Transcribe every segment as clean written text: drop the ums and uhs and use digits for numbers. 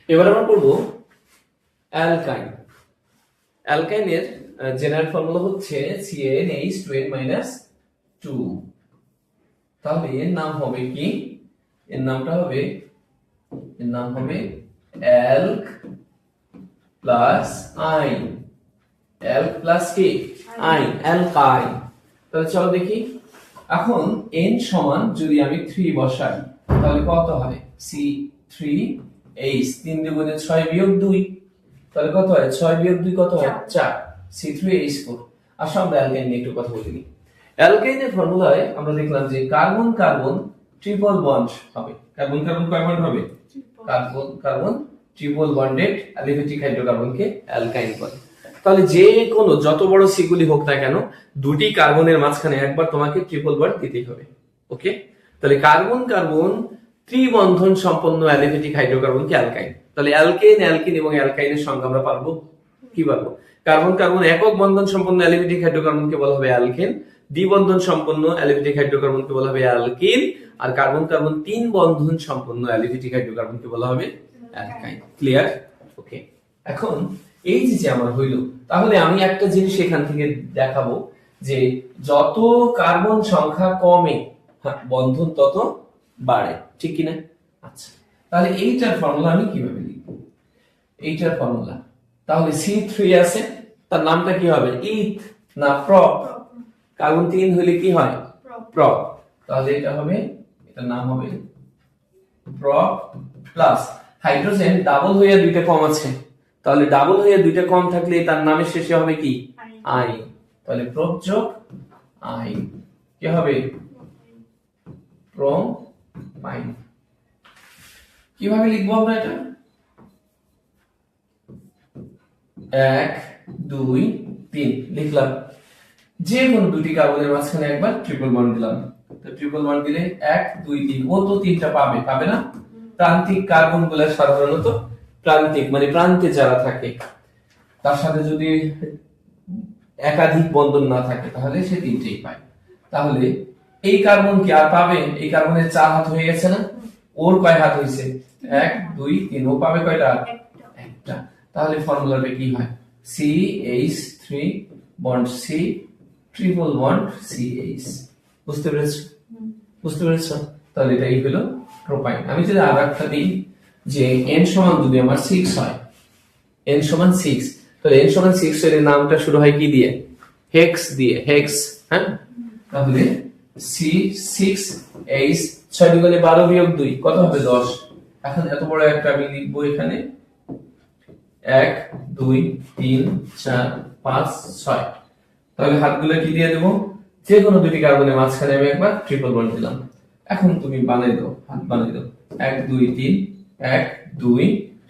এবার আমরা পড়বো অ্যালকাইন। অ্যালকাইনের জেনারেল ফর্মুলা হচ্ছে CnH2n-2। তাহলে এর নাম হবে কি? এর নাম হবে অ্যালক প্লাস আইন। অ্যালক প্লাস কি? আইন, অ্যালকাইন। তাহলে চলো দেখি। এখন n সমান যদি আমি 3 বসাই তাহলে কত হয়? C3H 3 দুগুণে 6 বিয়োগ 2, তাহলে কত হয়? 6 বিয়োগ 2 কত হয়? 4। C3H4। আসলে আমরা অ্যালকাইন নিয়ে একটু কথা বলি। অ্যালকাইনের ফর্মুলায় আমরা দেখলাম যে কার্বন কার্বন ট্রিপল বন্ড হবে। কার্বন কার্বন কয় বন্ড হবে? Carbon carbon triple bonded aliphatic হাইড্রোকার্বনকে অ্যালকাইন বলে। তাহলে যে কোনো যত বড় সিগুলি হোক না কেন, দুটি কার্বনের মাঝখানে একবার তোমাকে ট্রিপল বন্ড দিতেই হবে। ওকে, তাহলে কার্বন কার্বন ত্রিবন্ধন সম্পন্ন অ্যালিফেটিক হাইড্রোকার্বনকে অ্যালকাইন। তাহলে অ্যালকেন, অ্যালকিন এবং অ্যালকাইনের সংজ্ঞা আমরা পারবো কি? পারবো। কার্বন কার্বন একক বন্ধন সম্পন্ন অ্যালিফেটিক হাইড্রোকার্বনকে বলা হবে অ্যালকেন, দ্বিবন্ধন সম্পন্ন অ্যালিফেটিক হাইড্রোকার্বনকে বলা হবে অ্যালকিন, আর কার্বন কার্বন তিন বন্ধন সম্পন্ন অ্যালিফেটিক হাইড্রোকার্বনকে বলা হবে অ্যালকাইন। ক্লিয়ার? ওকে, এখন এই যে আমার হইল, তাহলে আমি একটা জিনিস এখান থেকে দেখাবো যে যত কার্বন সংখ্যা কমে বন্ধন তত বাড়ে, ঠিক কি না? আচ্ছা, তাহলে এইটার ফর্মুলা আমি কিভাবে লিখব? এইটার ফর্মুলা তাহলে C3 আছে, তার নামটা কি হবে? ইথ না প্রপ? কার্বন 3 হলে কি হয়? প্রপ। তাহলে এটা হবে, এটার নাম হবে প্রপ প্লাস হাইড্রোজেন ডাবল হয়ে দুইটা কম আছে, তাহলে ডাবল হয়ে দুইটা কম থাকলে তার নামের শেষে হবে কি? আইন। তাহলে প্রপ যোগ আইন কি হবে? প্রোমাইন। কিভাবে লিখবো আমরা এটা? 1 2 3 লিখলাম। যে কোনো দুটি কার্বনের মাঝখানে একবার ট্রিপল বন্ড দিলাম। তো ট্রিপল বন্ড দিলে 1 2 3, ও তো তিনটা পাবে, পাবে না? প্রান্তিক কার্বনগুলো সাধারণত প্রান্তিক মানে প্রান্তে যারা থাকে তার সাথে যদি একাধিক বন্ধন না থাকে তাহলে সে তিনটেই পায়। তাহলে এই কার্বন কি আর পাবে? এই কার্বনের 4 হাত হয়ে গেছে না? ওর কয় হাত হইছে? 1 2 3, ও পাবে কয়টা? একটা। তাহলে ফর্মুলাটা কি হয়? CH3 bond C triple bond CH। বুঝতে পেরেছো? বুঝতে পেরেছো? তাহলে এটাই হলো প্রোপাইন। আমি যদি আরেকটা দিই যে n সমান যদি আমার 6 হয়, n সমান 6, তাহলে n সমান 6 এর নামটা শুরু হয় কি দিয়ে? হেক্স দিয়ে, হেক্স। হ্যাঁ, তাহলে C6H 6 দুগুণে 12 বিয়োগ 2 কত হবে? 10। এখন এত বড় একটা আমি লিখবো এখানে 1 2 3 4 5 6। তাহলে হাতগুলো কি দিয়ে দেবো? যে কোনো দুটি কার্বনের মাঝখানে আমি একবার ট্রিপল বন্ড দিলাম। এখন তুমি বানাই দাও, হাত বানাই দাও। 1 2 3 1 2,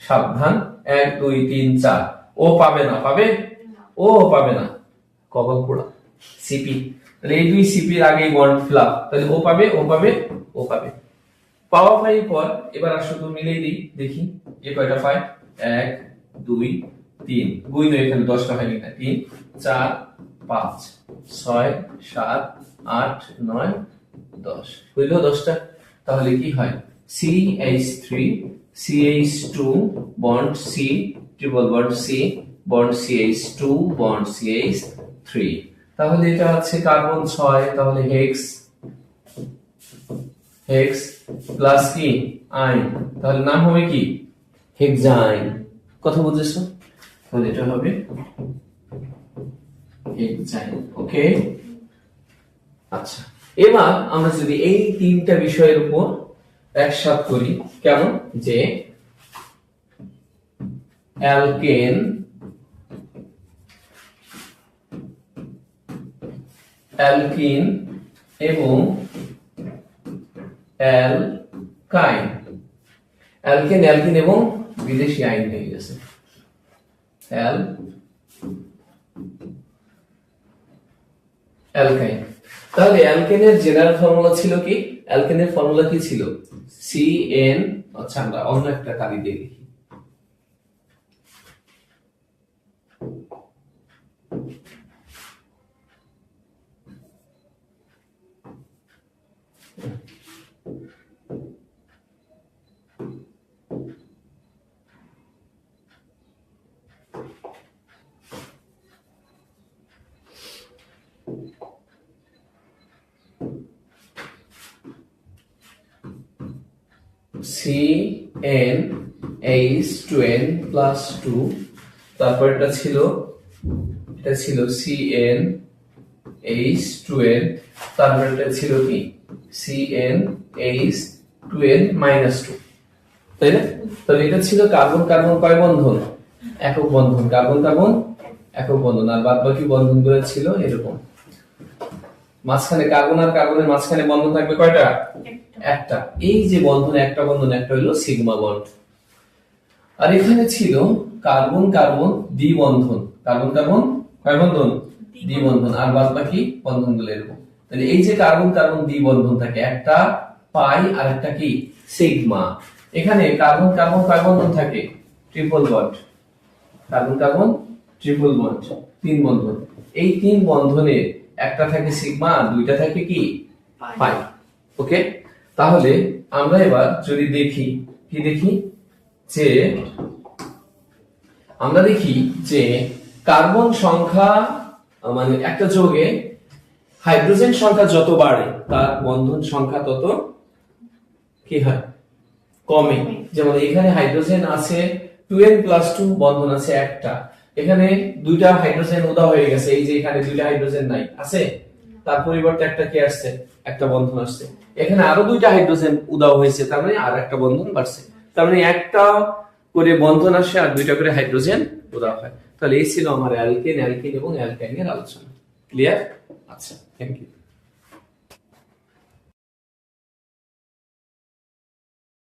সাবধান 1 2 3 4। ও পাবে না? পাবে? ও পাবে না, কপাল পোড়া। সিপি, তাহলে এই দুই সিপির আগে বন্ড ফিল, তাহলে ও পাবে, ও পাবে, ও পাবে। পাওয়া পাই পর এবার আর শুধু মিলেই দিই, দেখি এ কয়টা পায়? 1 2 3, গুণ এখানে 10টা হয় না? 3 4 5 6 7 8 9 10 হইল 10টা। তাহলে কি হয়? CH3 CH2 bond C triple bond C bond CH2 bond CH3। তাহলে এটা হচ্ছে কার্বন 6, তাহলে হেক্স, হেক্স প্লাস কি? আইন। তাহলে নাম হবে কি? হেক্সাইন। কথা বুঝেছো? তাহলে এটা হবে হেক্সাইন। ওকে, আচ্ছা, এবার আমরা যদি এই তিনটা বিষয়ের উপর একসাথ করি, কেমন? যে অ্যালকেন, অ্যালকিন এবং অ্যালকাইন। অ্যালকেন, অ্যালকিন এবং বিদেশি আইন হয়ে গেছে অ্যালকাইন। তাহলে অ্যালকেনের জেনারেল ফর্মুলা ছিল কি? অ্যালকেনের ফর্মুলা কি ছিল? CN, আচ্ছা আমরা অন্য একটা কালি দিয়ে লিখি। CnH2n প্লাস 2, তারপর এটা ছিল CnH2n, তারপর এটা ছিল কি CnH2n মাইনাস 2, তাই না? তাহলে এটা ছিল কার্বন কার্বন কয় বন্ধন? একক বন্ধন, কার্বন কার্বন একক বন্ধন, আর বাদ বাকি বন্ধনগুলো ছিল এরকম। মাঝখানে কার্বন আর কার্বনের মাঝখানে বন্ধন থাকবে কয়টা? একটা। এই যে বন্ধন, একটা বন্ধন, একটা হলো সিগমা বন্ড। আর এখানে ছিল কার্বন কার্বন দ্বিবন্ধন, কার্বন কার্বন কয় বন্ধন? দ্বিবন্ধন, আর বাদ বাকি বন্ধনগুলো এরকম। তাহলে এই যে কার্বন কার্বন দ্বিবন্ধন থাকে, একটা পাই আর একটা কি সিগমা। এখানে কার্বন কার্বন কয় বন্ধন থাকে? Triple bond, carbon carbon triple bond, তিন বন্ধন। এই তিন বন্ধনে একটা থাকে সিগমা, দুইটা থাকে কি পাই। ওকে, তাহলে আমরা এবার যদি দেখি, কি দেখি যে আমরা দেখি যে কার্বন সংখ্যা মানে একটা যৌগে হাইড্রোজেন সংখ্যা যত বাড়ে তার বন্ধন সংখ্যা তত কি হয়? কমে। যেমন এখানে হাইড্রোজেন আছে 2n+2, বন্ধন আছে একটা। এখানে দুইটা হাইড্রোজেন উদা হয়ে গেছে, এই যে এখানে দুইটা হাইড্রোজেন নাই, আছে? তার পরিবর্তে একটা কি আসছে? একটা বন্ধন আসছে। এখানে আরো দুইটা হাইড্রোজেন উদাও হয়েছে, তার মানে আর একটা বন্ধন বাড়ছে। তার মানে একটা করে বন্ধন আসে আর দুইটা করে হাইড্রোজেন উদাও হয়। তাহলে এই ছিল আমার অ্যালকেন, অ্যালকিন এবং অ্যালকাইনের আলোচনা। ক্লিয়ার? আচ্ছা, থ্যাংক ইউ।